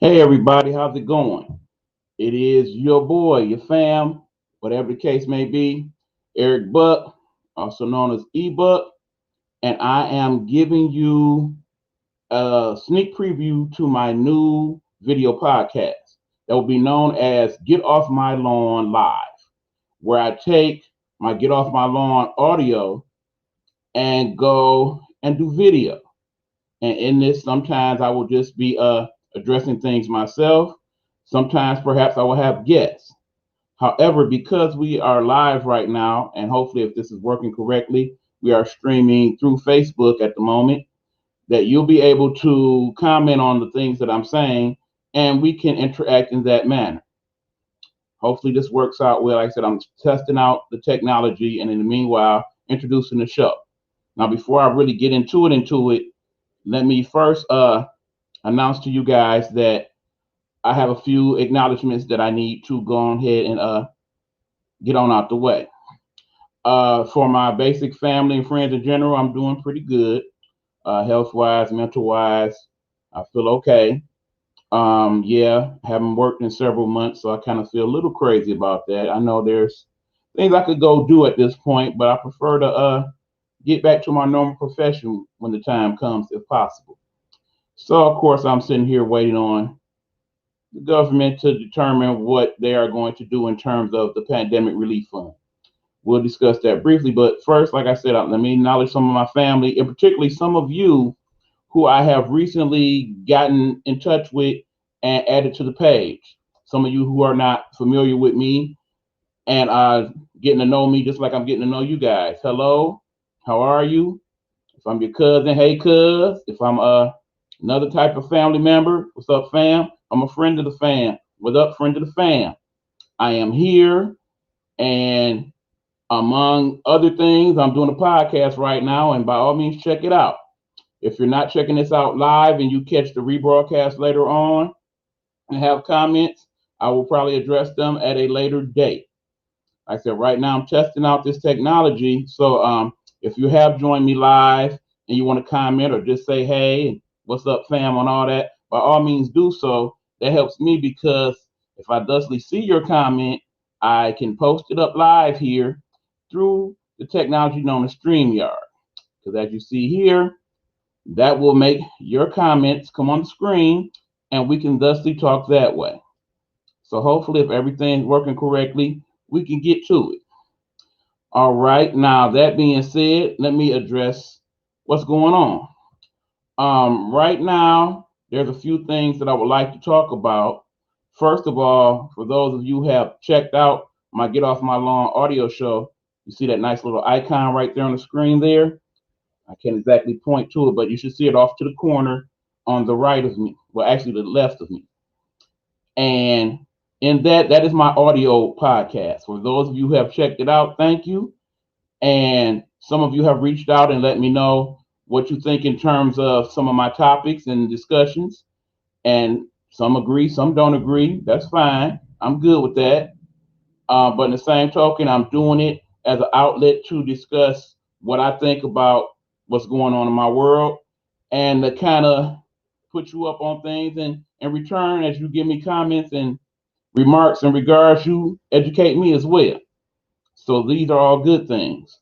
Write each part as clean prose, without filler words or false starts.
Hey everybody, how's it going? It is your boy, your fam, whatever the case may be, Eric Buck, also known as eBuck, and I am giving you a sneak preview to my new video podcast that will be known as Get Off My Lawn Live, where I take my Get Off My Lawn audio and go and do video. And in this, sometimes I will just be addressing things myself. Sometimes perhaps I will have guests. However, because we are live right now, and hopefully if this is working correctly, we are streaming through Facebook at the moment, that you'll be able to comment on the things that I'm saying and we can interact in that manner. Hopefully this works out well. Like I said, I'm testing out the technology and in the meanwhile, introducing the show. Now, before I really get into it, let me first announce to you guys that I have a few acknowledgments that I need to go ahead and get on out the way. For my basic family and friends in general, I'm doing pretty good, health wise, mental wise. I feel okay. Yeah, haven't worked in several months, so I kind of feel a little crazy about that. I know there's things I could go do at this point, but I prefer to get back to my normal profession when the time comes, if possible. So, of course, I'm sitting here waiting on the government to determine what they are going to do in terms of the pandemic relief fund. We'll discuss that briefly, but first, like I said, let me acknowledge some of my family, and particularly some of you who I have recently gotten in touch with and added to the page. Some of you who are not familiar with me and are getting to know me just like I'm getting to know you guys. Hello, how are you? If I'm your cousin, hey cuz. If I'm another type of family member, what's up, fam? I'm a friend of the fam. What up, friend of the fam? I am here, and among other things, I'm doing a podcast right now, and by all means, check it out. If you're not checking this out live and you catch the rebroadcast later on and have comments, I will probably address them at a later date. Like I said, right now I'm testing out this technology. So if you have joined me live and you want to comment or just say, hey, what's up, fam, on all that, by all means do so. That helps me because if I thusly see your comment, I can post it up live here through the technology known as StreamYard. Because as you see here, that will make your comments come on the screen and we can thusly talk that way. So hopefully, if everything's working correctly, we can get to it. All right. Now, that being said, let me address what's going on. Right now, there's a few things that I would like to talk about. First of all, for those of you who have checked out my Get Off My Lawn audio show, you see that nice little icon right there on the screen there? I can't exactly point to it, but you should see it off to the corner on the right of me. Well, actually, the left of me. And in that is my audio podcast. For those of you who have checked it out, thank you. And some of you have reached out and let me know what you think in terms of some of my topics and discussions. And some agree, some don't agree. That's fine. I'm good with that. But in the same token, I'm doing it as an outlet to discuss what I think about what's going on in my world and to kind of put you up on things. And in return, as you give me comments and remarks in regards, you educate me as well. So these are all good things.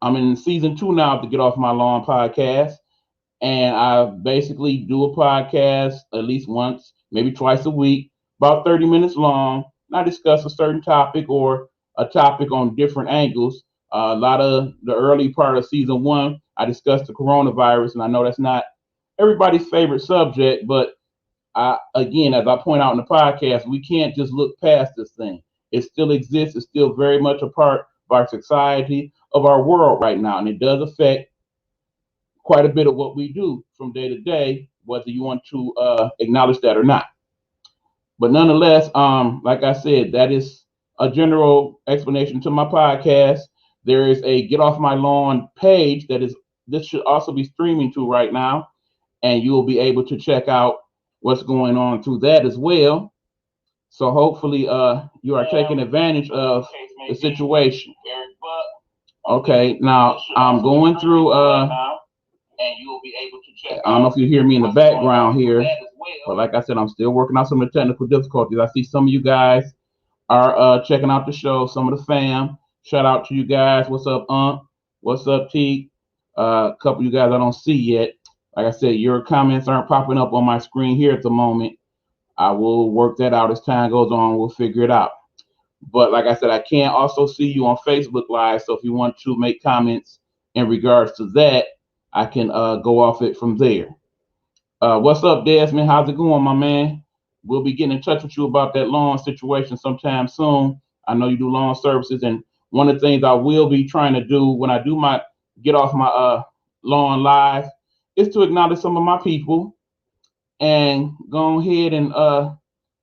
I'm in season 2 now to Get Off My Lawn podcast, and I basically do a podcast at least once, maybe twice a week, about 30 minutes long. And I discuss a certain topic or a topic on different angles. A lot of the early part of season 1, I discussed the coronavirus, and I know that's not everybody's favorite subject, but again, as I point out in the podcast, we can't just look past this thing. It still exists. It's still very much a part of our society, of our world right now, and it does affect quite a bit of what we do from day to day, whether you want to acknowledge that or not. But nonetheless, like I said, that is a general explanation to my podcast. There is a Get Off My Lawn page that is this should also be streaming to right now, and you will be able to check out what's going on through that as well. So hopefully, you are taking advantage of the situation. Okay, now I'm going through. And you will be able to check. I don't know if you hear me in the background here. But like I said, I'm still working out some of the technical difficulties. I see some of you guys are checking out the show, some of the fam. Shout out to you guys. What's up, What's up, T? A couple of you guys I don't see yet. Like I said, your comments aren't popping up on my screen here at the moment. I will work that out as time goes on. We'll figure it out. But like I said, I can also see you on Facebook Live. So if you want to make comments in regards to that, I can go off it from there. What's up, Desmond? How's it going, my man? We'll be getting in touch with you about that loan situation sometime soon. I know you do loan services, and one of the things I will be trying to do when I do my get off my loan live is to acknowledge some of my people and go ahead and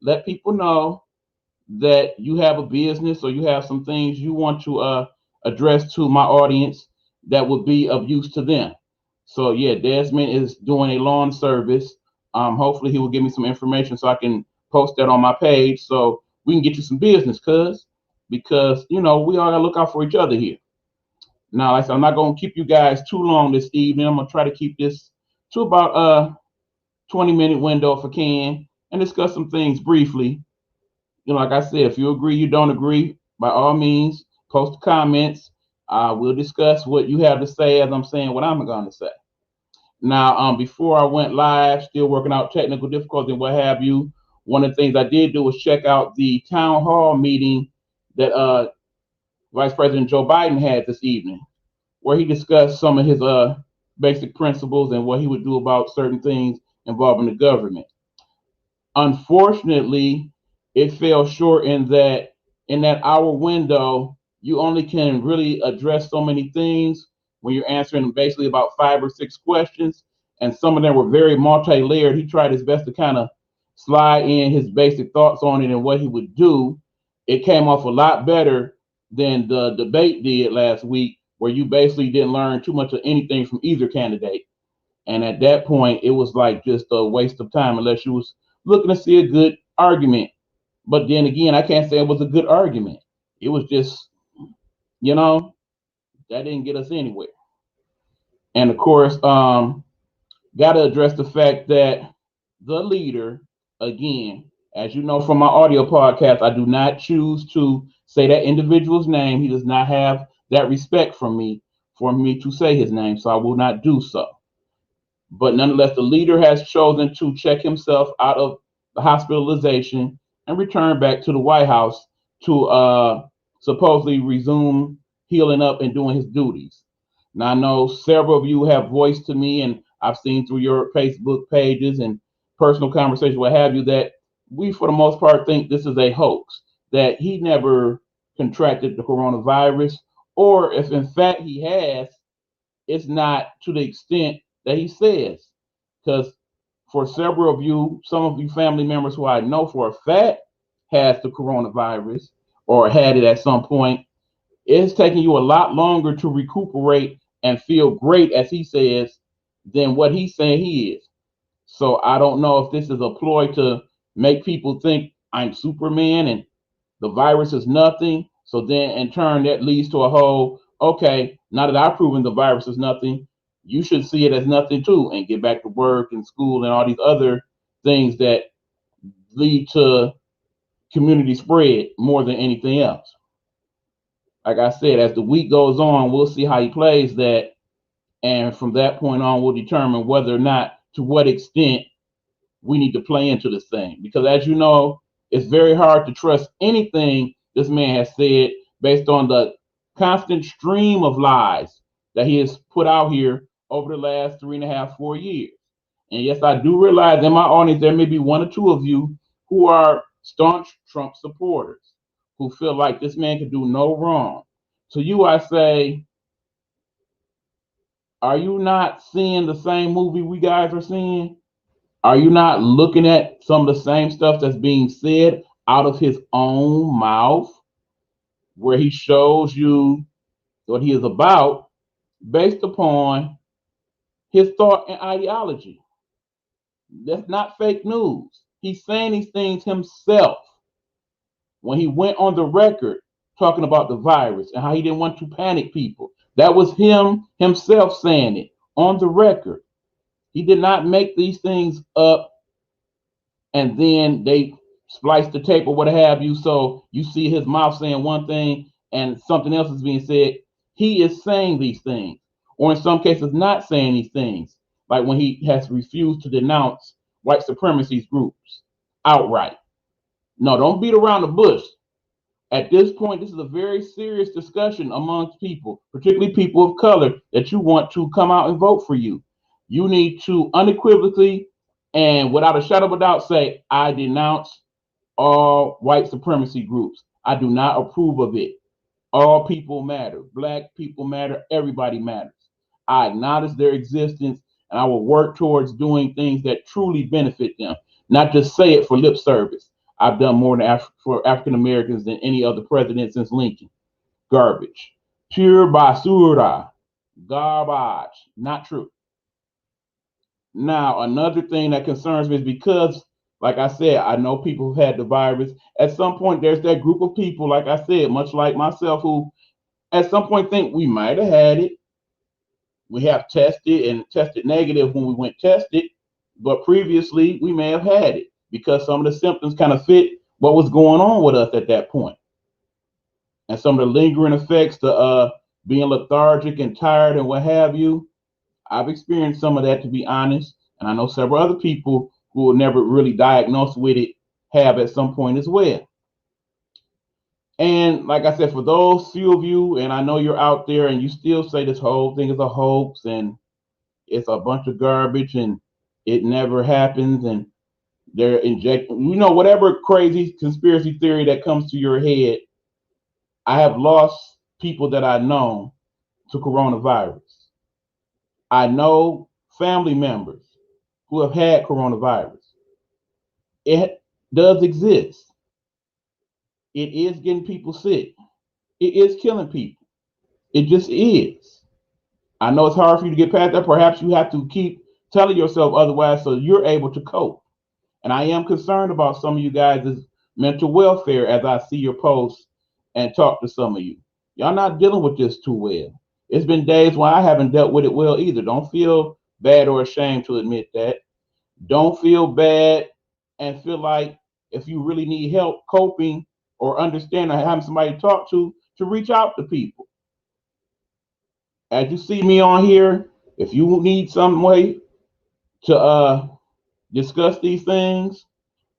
let people know that you have a business or you have some things you want to address to my audience that would be of use to them. So yeah, Desmond is doing a lawn service. Hopefully he will give me some information so I can post that on my page so we can get you some business, because we all gotta look out for each other here. Now, like I said, I'm not gonna keep you guys too long this evening. I'm gonna try to keep this to about 20-minute window if I can and discuss some things briefly. Like I said, if you agree, you don't agree, by all means, post comments. We'll discuss what you have to say as I'm saying what I'm going to say. Now, before I went live, still working out technical difficulties and what have you, one of the things I did do was check out the town hall meeting that Vice President Joe Biden had this evening, where he discussed some of his basic principles and what he would do about certain things involving the government. Unfortunately, it fell short in that hour window, you only can really address so many things when you're answering basically about 5 or 6 questions, and some of them were very multi-layered. He tried his best to kind of slide in his basic thoughts on it and what he would do. It came off a lot better than the debate did last week, where you basically didn't learn too much of anything from either candidate. And at that point, it was like just a waste of time unless you was looking to see a good argument. But then again, I can't say it was a good argument. It was just, that didn't get us anywhere. And of course, got to address the fact that the leader, again, as you know from my audio podcast, I do not choose to say that individual's name. He does not have that respect from me for me to say his name, so I will not do so. But nonetheless, the leader has chosen to check himself out of the hospitalization and return back to the White House to supposedly resume healing up and doing his duties. Now, I know several of you have voiced to me, and I've seen through your Facebook pages and personal conversations, what have you, that we, for the most part, think this is a hoax, that he never contracted the coronavirus, or if in fact he has, it's not to the extent that he says. Because for several of you, some of you family members who I know for a fact has the coronavirus or had it at some point, it's taking you a lot longer to recuperate and feel great, as he says, than what he's saying he is. So I don't know if this is a ploy to make people think I'm Superman and the virus is nothing. So then in turn, that leads to a whole, okay, now that I've proven the virus is nothing, you should see it as nothing too and get back to work and school and all these other things that lead to community spread more than anything else. Like I said, as the week goes on, we'll see how he plays that. And from that point on, we'll determine whether or not, to what extent we need to play into this thing. Because as you know, it's very hard to trust anything this man has said based on the constant stream of lies that he has put out here over the last 3.5, 4 years. And yes, I do realize in my audience, there may be one or two of you who are staunch Trump supporters who feel like this man can do no wrong. To you, I say, are you not seeing the same movie we guys are seeing? Are you not looking at some of the same stuff that's being said out of his own mouth, where he shows you what he is about based upon his thought and ideology? That's not fake news. He's saying these things himself. When he went on the record talking about the virus and how he didn't want to panic people, that was him himself saying it on the record. He did not make these things up and then they splice the tape or what have you, so you see his mouth saying one thing and something else is being said. He is saying these things, or in some cases not saying these things, like when he has refused to denounce white supremacy groups outright. No, don't beat around the bush. At this point, this is a very serious discussion amongst people, particularly people of color, that you want to come out and vote for you. You need to unequivocally and without a shadow of a doubt say, I denounce all white supremacy groups. I do not approve of it. All people matter. Black people matter. Everybody matters. I acknowledge their existence and I will work towards doing things that truly benefit them, not just say it for lip service. I've done more for African Americans than any other president since Lincoln. Garbage. Pure basura. Garbage. Not true. Now, another thing that concerns me is because, like I said, I know people who had the virus. At some point, there's that group of people, like I said, much like myself, who at some point think we might have had it. We have tested and tested negative when we went tested, but previously we may have had it because some of the symptoms kind of fit what was going on with us at that point. And some of the lingering effects, the being lethargic and tired and what have you, I've experienced some of that, to be honest. And I know several other people who were never really diagnosed with it have at some point as well. And like I said, for those few of you, and I know you're out there and you still say this whole thing is a hoax and it's a bunch of garbage and it never happens and they're injecting, whatever crazy conspiracy theory that comes to your head. I have lost people that I know to coronavirus. I know family members who have had coronavirus. It does exist. It is getting people sick. It is killing people. It just is. I know it's hard for you to get past that. Perhaps you have to keep telling yourself otherwise so you're able to cope. And I am concerned about some of you guys' mental welfare as I see your posts and talk to some of you. Y'all not dealing with this too well. It's been days when I haven't dealt with it well either. Don't feel bad or ashamed to admit that. Don't feel bad and feel like if you really need help coping or understanding or having somebody to talk to reach out to people. As you see me on here, if you need some way to discuss these things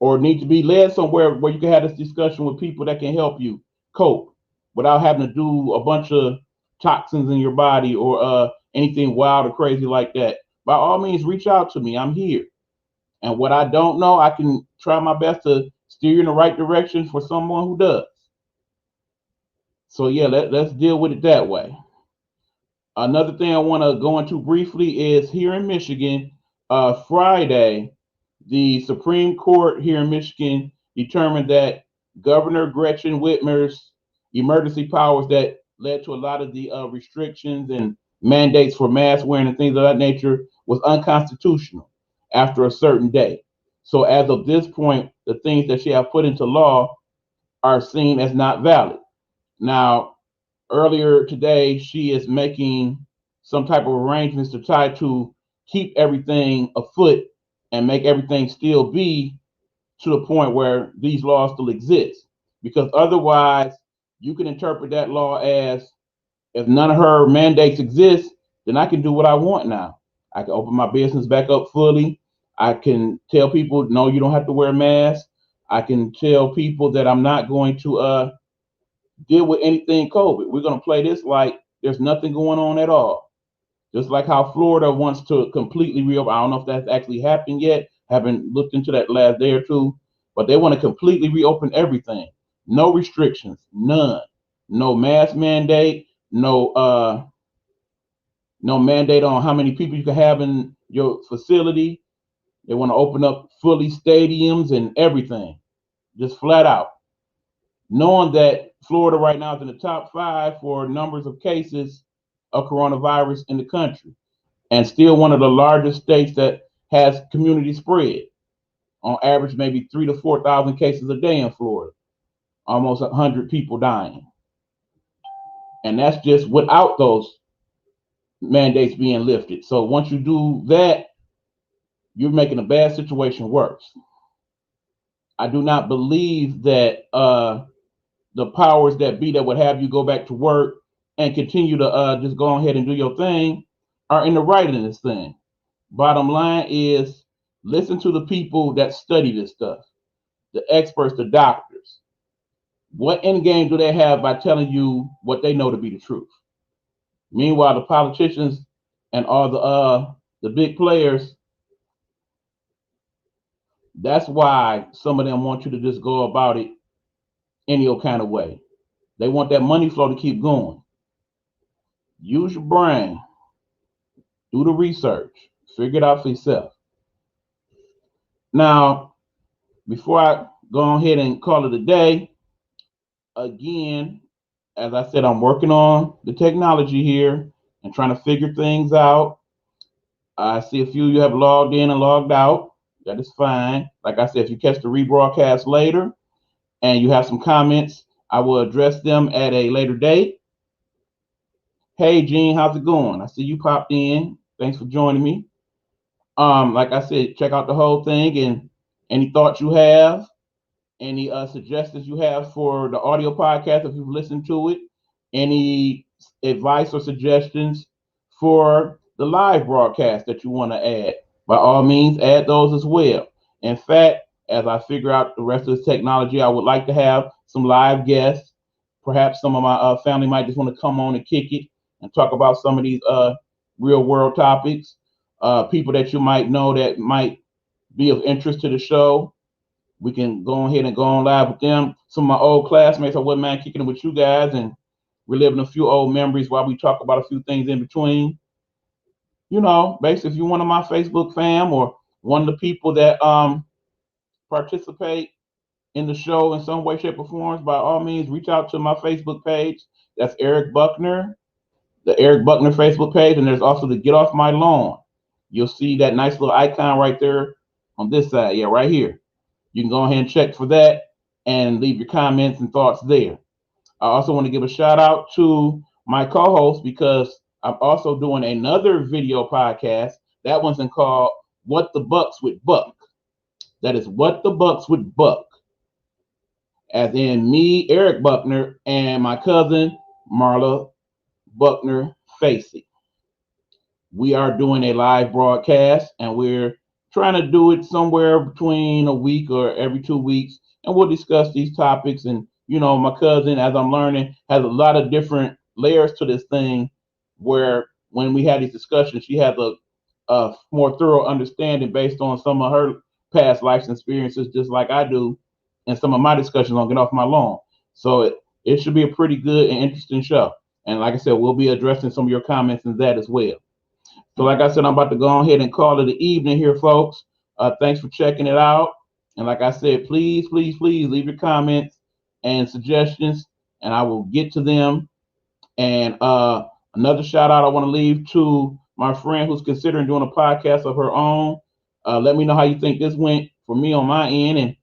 or need to be led somewhere where you can have this discussion with people that can help you cope without having to do a bunch of toxins in your body or anything wild or crazy like that, by all means, reach out to me. I'm here. And what I don't know, I can try my best to steer you in the right direction for someone who does. So yeah, let's deal with it that way. Another thing I want to go into briefly is here in Michigan, Friday, the Supreme Court here in Michigan determined that Governor Gretchen Whitmer's emergency powers that led to a lot of the restrictions and mandates for mask wearing and things of that nature was unconstitutional after a certain day. So as of this point, the things that she has put into law are seen as not valid. Now, earlier today, she is making some type of arrangements to try to keep everything afoot and make everything still be to the point where these laws still exist. Because otherwise, you can interpret that law as if none of her mandates exist, then I can do what I want now. I can open my business back up fully. I can tell people, no, you don't have to wear a mask. I can tell people that I'm not going to deal with anything COVID. We're going to play this like there's nothing going on at all. Just like how Florida wants to completely reopen. I don't know if that's actually happened yet. Haven't looked into that last day or two, but they want to completely reopen everything. No restrictions, none. No mask mandate, no mandate on how many people you can have in your facility. They want to open up fully stadiums and everything, just flat out. Knowing that Florida right now is in the top 5 for numbers of cases of coronavirus in the country, and still one of the largest states that has community spread. On average, maybe 3,000 to 4,000 cases a day in Florida, almost 100 people dying. And that's just without those mandates being lifted. So once you do that, you're making a bad situation worse. I do not believe that the powers that be that would have you go back to work and continue to just go ahead and do your thing are in the right in this thing. Bottom line is listen to the people that study this stuff, the experts, the doctors. What end game do they have by telling you what they know to be the truth? Meanwhile, the politicians and all the big players, that's why some of them want you to just go about it any old kind of way. They want that money flow to keep going. Use your brain, do the research, figure it out for yourself. Now, before I go ahead and call it a day, again, as I said, I'm working on the technology here and trying to figure things out. I see a few of you have logged in and logged out. That is fine. Like I said, if you catch the rebroadcast later and you have some comments, I will address them at a later date. Hey, Gene, how's it going? I see you popped in. Thanks for joining me. Like I said, check out the whole thing and any thoughts you have, any suggestions you have for the audio podcast if you've listened to it, any advice or suggestions for the live broadcast that you want to add, by all means, add those as well. In fact, as I figure out the rest of this technology, I would like to have some live guests. Perhaps some of my family might just want to come on and kick it and talk about some of these real world topics. People that you might know that might be of interest to the show. We can go ahead and go on live with them. Some of my old classmates, I wouldn't mind kicking it with you guys and reliving a few old memories while we talk about a few things in between. You know, basically, if you're one of my Facebook fam or one of the people that participate in the show in some way, shape, or form, by all means, reach out to my Facebook page. That's Eric Buckner, the Eric Buckner Facebook page, and there's also the Get Off My Lawn. You'll see that nice little icon right there on this side. Yeah, right here. You can go ahead and check for that and leave your comments and thoughts there. I also want to give a shout out to my co-host because I'm also doing another video podcast. That one's called What the Bucks with Buck. That is What the Bucks with Buck. As in me, Eric Buckner, and my cousin, Marla Buckner Facey. We are doing a live broadcast and we're trying to do it somewhere between a week or every 2 weeks. And we'll discuss these topics. And, you know, my cousin, as I'm learning, has a lot of different layers to this thing where when we had these discussions, she has a more thorough understanding based on some of her past life experiences, just like I do, and some of my discussions on Get Off My Lawn. So it should be a pretty good and interesting show. And like I said, we'll be addressing some of your comments in that as well. So like I said, I'm about to go ahead and call it an evening here, folks. Thanks for checking it out. And like I said, please, please, please leave your comments and suggestions, and I will get to them. And another shout out I want to leave to my friend who's considering doing a podcast of her own. Let me know how you think this went for me on my end. And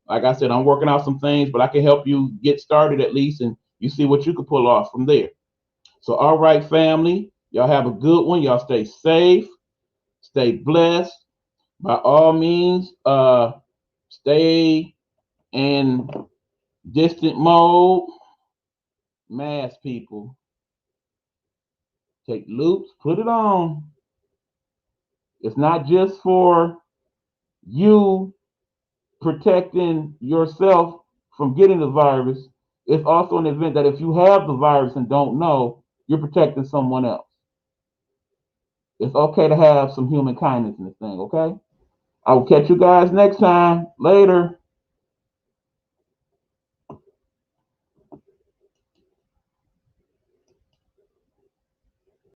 like I said, I'm working out some things, but I can help you get started at least, and you see what you can pull off from there. So, all right, family, y'all have a good one. Y'all stay safe, stay blessed. By all means, stay in distant mode. Mask, people. Take loops, put it on. It's not just for you protecting yourself from getting the virus. It's also an event that if you have the virus and don't know, you're protecting someone else. It's okay to have some human kindness in this thing, okay? I will catch you guys next time. Later.